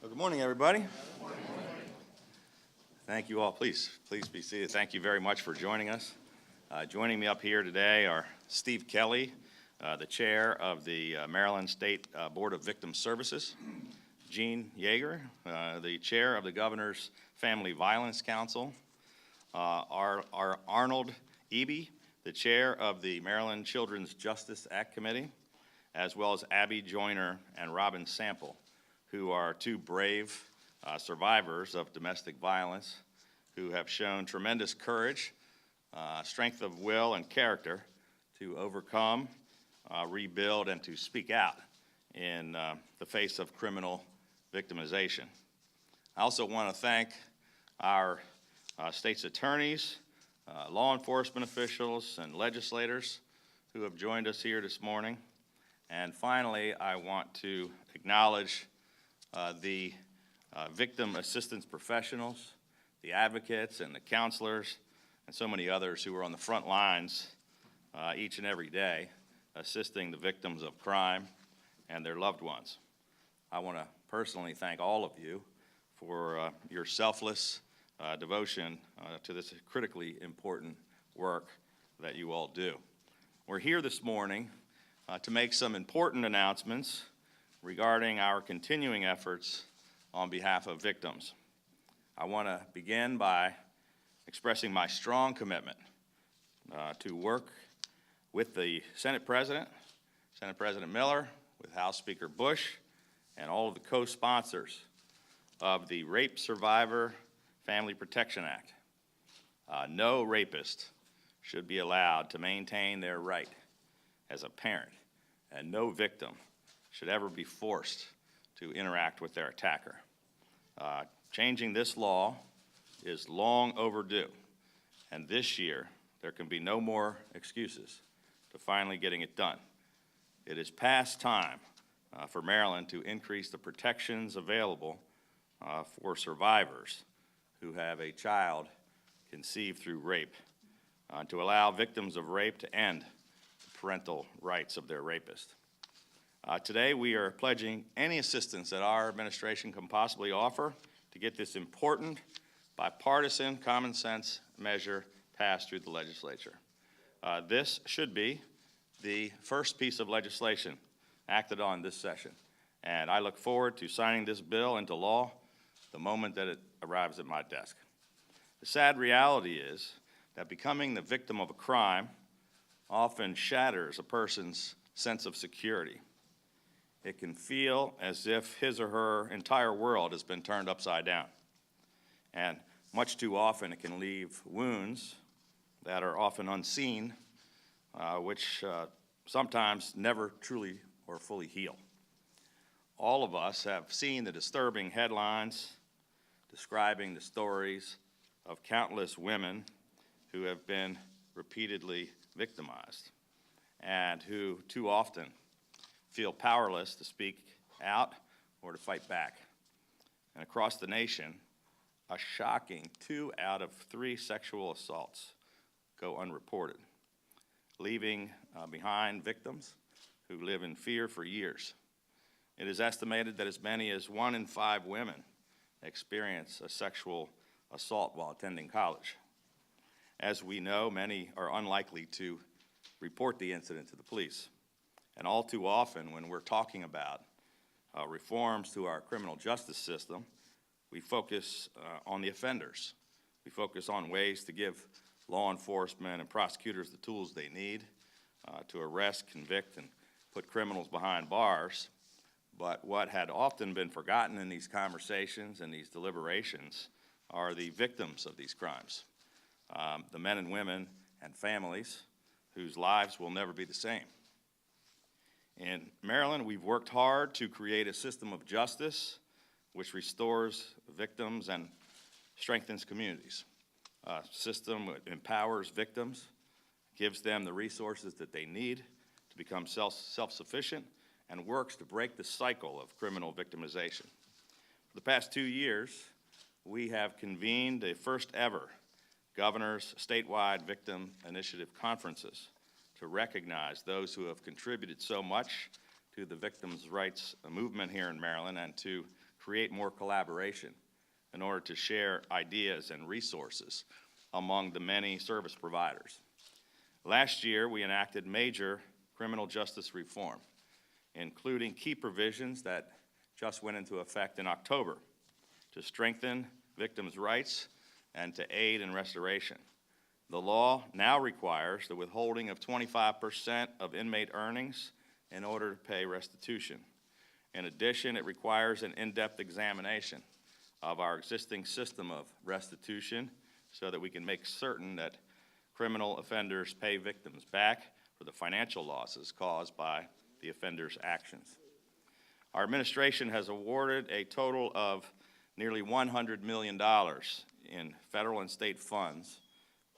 Well, good morning, everybody. Thank you all. Please be seated. Thank you very much for joining us. Joining me up here today are Steve Kelly, the chair of the Maryland State Board of Victim Services, Gene Yeager, the chair of the Governor's Family Violence Council, our Arnold Eby, the chair of the Maryland Children's Justice Act Committee, as well as Abby Joyner and Robin Sample, who are two brave survivors of domestic violence who have shown tremendous courage, strength of will, and character to overcome, rebuild, and to speak out in the face of criminal victimization. I also want to thank our state's attorneys, law enforcement officials, and legislators who have joined us here this morning. And finally, I want to acknowledge the victim assistance professionals, the advocates and the counselors, and so many others who are on the front lines each and every day assisting the victims of crime and their loved ones. I want to personally thank all of you for your selfless devotion to this critically important work that you all do. We're here this morning to make some important announcements regarding our continuing efforts on behalf of victims. I want to begin by expressing my strong commitment to work with the Senate President Miller, with House Speaker Bush, and all of the co-sponsors of the Rape Survivor Family Protection Act. No rapist should be allowed to maintain their right as a parent, and no victim should ever be forced to interact with their attacker. Changing this law is long overdue, and this year there can be no more excuses to finally getting it done. It is past time for Maryland to increase the protections available for survivors who have a child conceived through rape, to allow victims of rape to end the parental rights of their rapist. Today, we are pledging any assistance that our administration can possibly offer to get this important, bipartisan, common sense measure passed through the legislature. This should be the first piece of legislation acted on this session, and I look forward to signing this bill into law the moment that it arrives at my desk. The sad reality is that becoming the victim of a crime often shatters a person's sense of security. It can feel as if his or her entire world has been turned upside down. And much too often it can leave wounds that are often unseen, which sometimes never truly or fully heal. All of us have seen the disturbing headlines describing the stories of countless women who have been repeatedly victimized and who too often feel powerless to speak out or to fight back. And across the nation, a shocking 2 out of 3 sexual assaults go unreported, leaving behind victims who live in fear for years. It is estimated that as many as 1 in 5 women experience a sexual assault while attending college. As we know, many are unlikely to report the incident to the police. And all too often, when we're talking about reforms to our criminal justice system, we focus on the offenders. We focus on ways to give law enforcement and prosecutors the tools they need to arrest, convict, and put criminals behind bars. But what had often been forgotten in these conversations and these deliberations are the victims of these crimes, the men and women and families whose lives will never be the same. In Maryland, we've worked hard to create a system of justice which restores victims and strengthens communities. A system that empowers victims, gives them the resources that they need to become self-sufficient, and works to break the cycle of criminal victimization. For the past 2 years, we have convened the first ever Governor's Statewide Victim Initiative Conferences to recognize those who have contributed so much to the victims' rights movement here in Maryland and to create more collaboration in order to share ideas and resources among the many service providers. Last year, we enacted major criminal justice reform, including key provisions that just went into effect in October to strengthen victims' rights and to aid in restoration. The law now requires the withholding of 25% of inmate earnings in order to pay restitution. In addition, it requires an in-depth examination of our existing system of restitution so that we can make certain that criminal offenders pay victims back for the financial losses caused by the offender's actions. Our administration has awarded a total of nearly $100 million in federal and state funds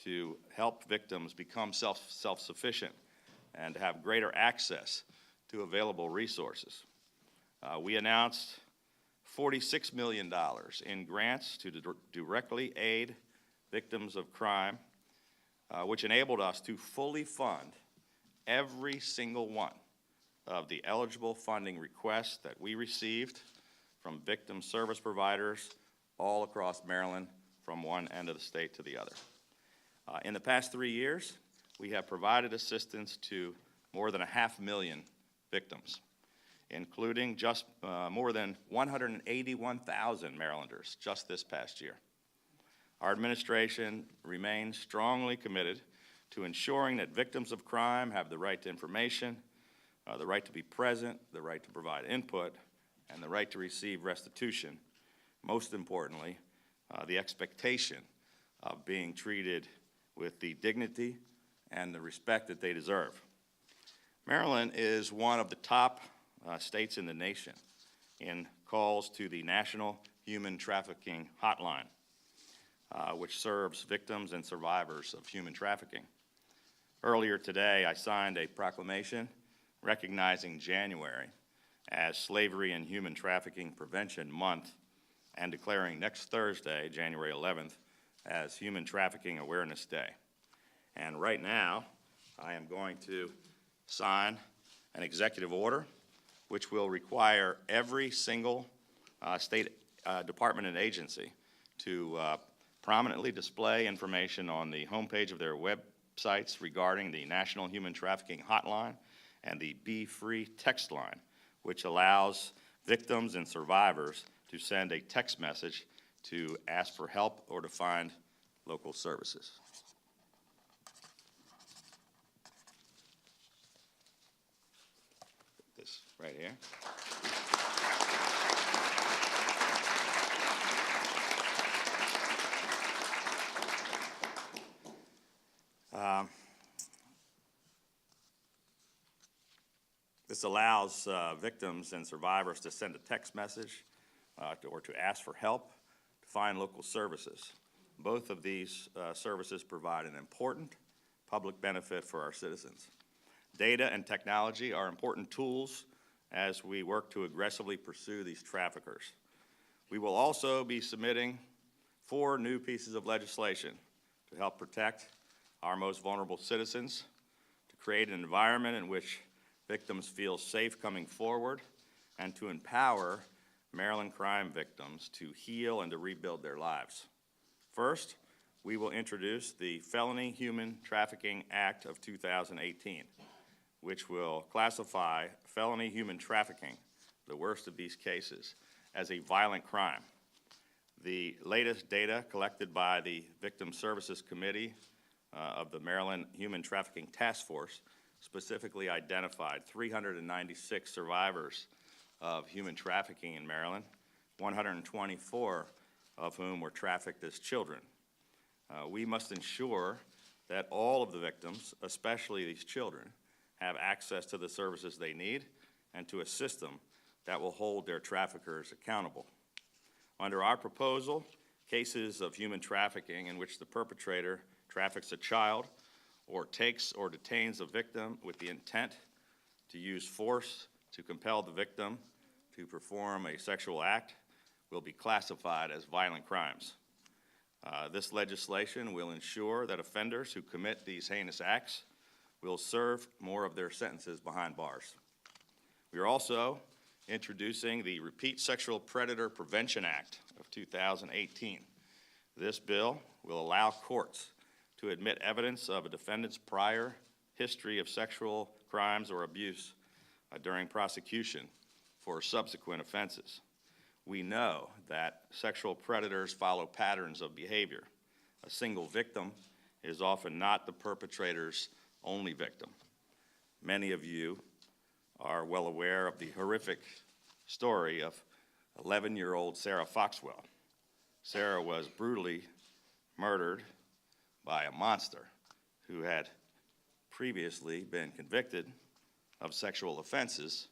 to help victims become self-sufficient and have greater access to available resources. We announced $46 million in grants to directly aid victims of crime, which enabled us to fully fund every single one of the eligible funding requests that we received from victim service providers all across Maryland, from one end of the state to the other. In the past 3 years, we have provided assistance to more than 500,000 victims, including just more than 181,000 Marylanders just this past year. Our administration remains strongly committed to ensuring that victims of crime have the right to information, the right to be present, the right to provide input, and the right to receive restitution. Most importantly, the expectation of being treated with the dignity and the respect that they deserve. Maryland is one of the top states in the nation in calls to the National Human Trafficking Hotline, which serves victims and survivors of human trafficking. Earlier today, I signed a proclamation recognizing January as Slavery and Human Trafficking Prevention Month and declaring next Thursday, January 11th, as Human Trafficking Awareness Day. And right now, I am going to sign an executive order which will require every single state department and agency to prominently display information on the homepage of their websites regarding the National Human Trafficking Hotline and the Be Free text line, which allows victims and survivors to send a text message to ask for help or to find local services. This right here. This allows victims and survivors to send a text message or to ask for help to find local services. Both of these services provide an important public benefit for our citizens. Data and technology are important tools as we work to aggressively pursue these traffickers. We will also be submitting 4 new pieces of legislation to help protect our most vulnerable citizens, to create an environment in which victims feel safe coming forward, and to empower Maryland crime victims to heal and to rebuild their lives. First, we will introduce the Felony Human Trafficking Act of 2018, which will classify felony human trafficking, the worst of these cases, as a violent crime. The latest data collected by the Victim Services Committee of the Maryland Human Trafficking Task Force specifically identified 396 survivors of human trafficking in Maryland, 124 of whom were trafficked as children. We must ensure that all of the victims, especially these children, have access to the services they need and to a system that will hold their traffickers accountable. Under our proposal, cases of human trafficking in which the perpetrator traffics a child or takes or detains a victim with the intent to use force to compel the victim to perform a sexual act will be classified as violent crimes. This legislation will ensure that offenders who commit these heinous acts will serve more of their sentences behind bars. We are also introducing the Repeat Sexual Predator Prevention Act of 2018. This bill will allow courts to admit evidence of a defendant's prior history of sexual crimes or abuse during prosecution for subsequent offenses. We know that sexual predators follow patterns of behavior. A single victim is often not the perpetrator's only victim. Many of you are well aware of the horrific story of 11-year-old Sarah Foxwell. Sarah was brutally murdered by a monster who had previously been convicted of sexual offenses.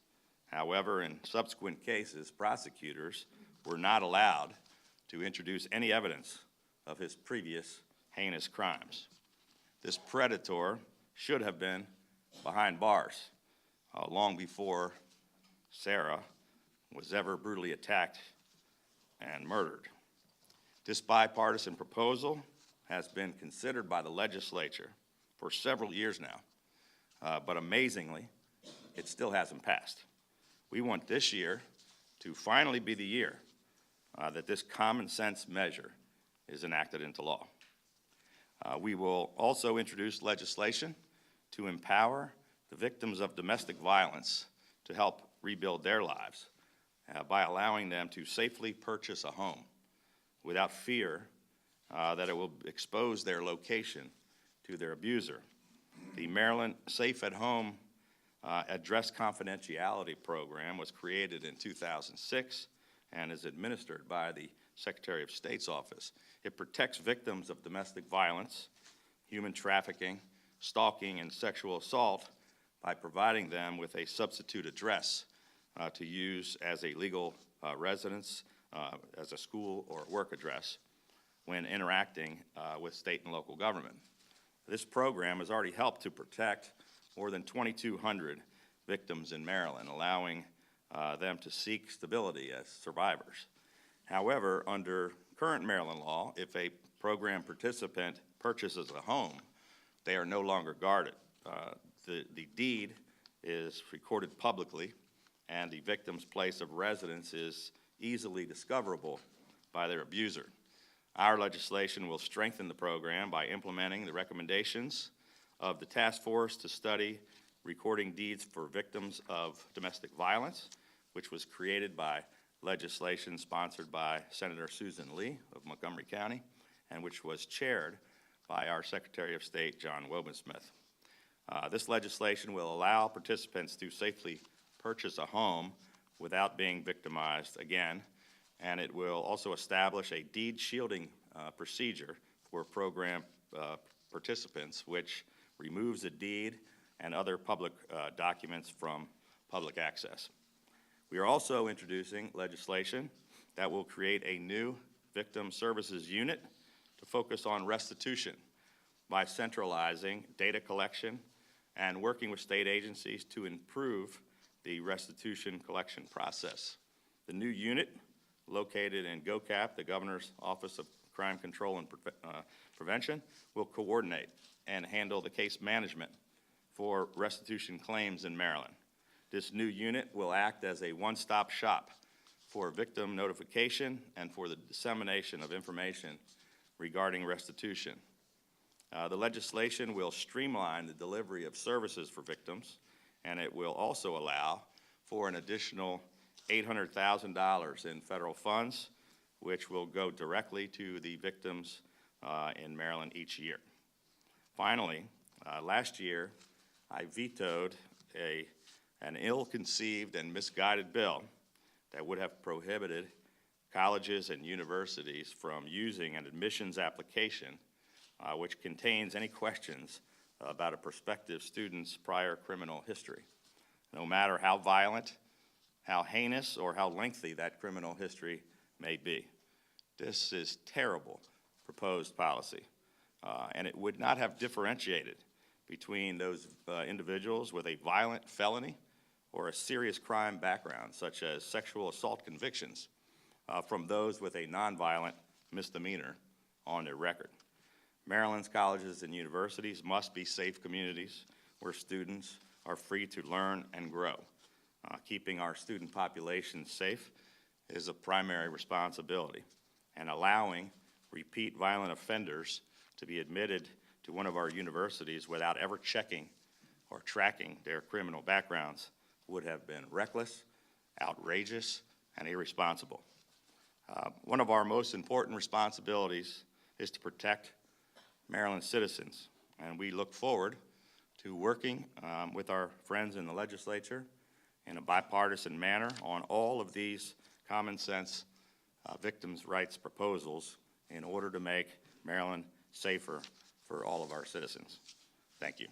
However, in subsequent cases, prosecutors were not allowed to introduce any evidence of his previous heinous crimes. This predator should have been behind bars long before Sarah was ever brutally attacked and murdered. This bipartisan proposal has been considered by the legislature for several years now, but amazingly, it still hasn't passed. We want this year to finally be the year that this common sense measure is enacted into law. We will also introduce legislation to empower the victims of domestic violence to help rebuild their lives by allowing them to safely purchase a home without fear that it will expose their location to their abuser. The Maryland Safe at Home Address Confidentiality Program was created in 2006 and is administered by the Secretary of State's office. It protects victims of domestic violence, human trafficking, stalking, and sexual assault by providing them with a substitute address to use as a legal residence, as a school or work address when interacting with state and local government. This program has already helped to protect more than 2,200 victims in Maryland, allowing them to seek stability as survivors. However, under current Maryland law, if a program participant purchases a home, they are no longer guarded. The deed is recorded publicly, and the victim's place of residence is easily discoverable by their abuser. Our legislation will strengthen the program by implementing the recommendations of the task force to study recording deeds for victims of domestic violence, which was created by legislation sponsored by Senator Susan Lee of Montgomery County, and which was chaired by our Secretary of State, John Wobensmith. This legislation will allow participants to safely purchase a home without being victimized again, and it will also establish a deed shielding procedure for program participants, which removes a deed and other public documents from public access. We are also introducing legislation that will create a new victim services unit to focus on restitution by centralizing data collection and working with state agencies to improve the restitution collection process. The new unit, located in GOCAP, the Governor's Office of Crime Control and Prevention, will coordinate and handle the case management for restitution claims in Maryland. This new unit will act as a one-stop shop for victim notification and for the dissemination of information regarding restitution. The legislation will streamline the delivery of services for victims, and it will also allow for an additional $800,000 in federal funds, which will go directly to the victims in Maryland each year. Finally, last year, I vetoed an ill-conceived and misguided bill that would have prohibited colleges and universities from using an admissions application which contains any questions about a prospective student's prior criminal history, no matter how violent, how heinous, or how lengthy that criminal history may be. This is terrible proposed policy, and it would not have differentiated between those individuals with a violent felony or a serious crime background, such as sexual assault convictions, from those with a nonviolent misdemeanor on their record. Maryland's colleges and universities must be safe communities where students are free to learn and grow. Keeping our student population safe is a primary responsibility, and allowing repeat violent offenders to be admitted to one of our universities without ever checking or tracking their criminal backgrounds would have been reckless, outrageous, and irresponsible. One of our most important responsibilities is to protect Maryland citizens, and we look forward to working with our friends in the legislature in a bipartisan manner on all of these common sense victims' rights proposals in order to make Maryland safer for all of our citizens. Thank you.